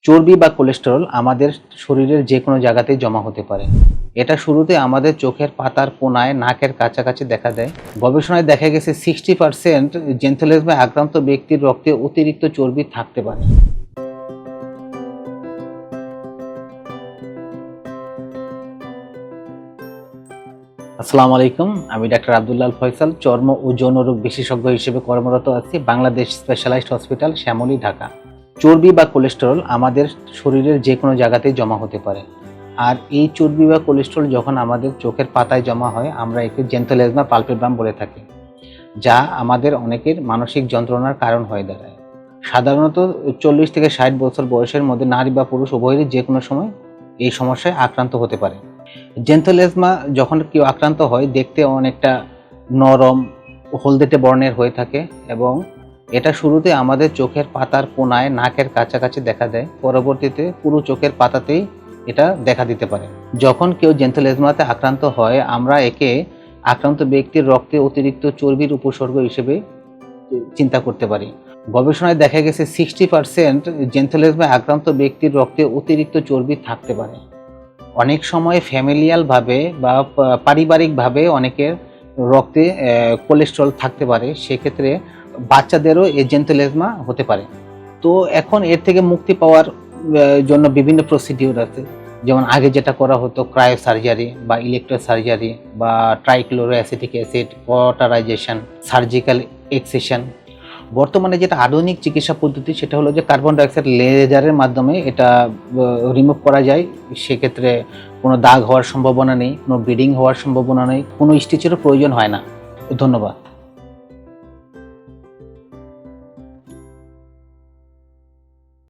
চর্বি বা কোলেস্টেরল আমাদের শরীরের যে কোনো জায়গাতেই জমা হতে পারে। এটা শুরুতে আমাদের চোখের পাতার কোণায়, নাকের কাছাকাছি দেখা দেয়। গবেষণায় দেখা গেছে 60% জেন্থেলেজমায় আক্রান্ত ব্যক্তির রক্তে অতিরিক্ত চর্বি থাকতে পারে। আসসালামু আলাইকুম, আমি ডাক্তার আব্দুল্লাহ আল ফয়সাল, চর্ম ও যৌন রোগ বিশেষজ্ঞ হিসেবে কর্মরত আছি বাংলাদেশ স্পেশালাইজড হসপিটাল, শ্যামলী, ঢাকা। চর্বি বা কোলেস্টেরল আমাদের শরীরের যে কোনো জায়গাতেই জমা হতে পারে। আর এই চর্বি বা কোলেস্টেরল যখন আমাদের চোখের পাতায় জমা হয়, আমরা একে জেন্থেলেজমা পালপেব্রাম বলে থাকি, যা আমাদের অনেকের মানসিক যন্ত্রণার কারণ হয়ে দাঁড়ায়। সাধারণত 40 থেকে 60 বছর বয়সের মধ্যে নারী বা পুরুষ উভয়েরই যে কোনো সময় এই সমস্যায় আক্রান্ত হতে পারে। জেন্থেলেজমা যখন কেউ আক্রান্ত হয়, দেখতে অনেকটা নরম, হলদেটে বর্ণের হয়ে থাকে এবং এটা শুরুতে আমাদের চোখের পাতার কোণায়, নাকের কাছাকাছি দেখা দেয়। পরবর্তীতে পুরো চোখের পাতাতেই এটা দেখা দিতে পারে। যখন কেউ জেন্থেলেজমাতে আক্রান্ত হয়, আমরা একে আক্রান্ত ব্যক্তির রক্তে অতিরিক্ত চর্বির উপসর্গ হিসেবে চিন্তা করতে পারি। গবেষণায় দেখা গেছে 60% জেন্থেলেজমায় আক্রান্ত ব্যক্তির রক্তে অতিরিক্ত চর্বি থাকতে পারে। অনেক সময় ফ্যামিলিয়ালভাবে বা পারিবারিকভাবে অনেকের রক্তে কোলেস্টেরল থাকতে পারে। সেক্ষেত্রে বাচ্চাদেরও এই জেন্থেলেজমা হতে পারে। তো এখন এর থেকে মুক্তি পাওয়ার জন্য বিভিন্ন প্রসিডিউর আছে। যেমন আগে যেটা করা হতো ক্রায়ো সার্জারি বা ইলেকট্রো সার্জারি বা trichloro acetic acid, cauterisation, surgical excision. বর্তমানে যেটা আধুনিক চিকিৎসা পদ্ধতি, সেটা হলো যে কার্বন ডাইঅক্সাইড লেজারের মাধ্যমে এটা রিমুভ করা যায়। সেক্ষেত্রে কোনো দাগ হওয়ার সম্ভাবনা নেই, কোনো ব্লিডিং হওয়ার সম্ভাবনা নেই, কোনো স্টিচেরও প্রয়োজন হয় না। ধন্যবাদ।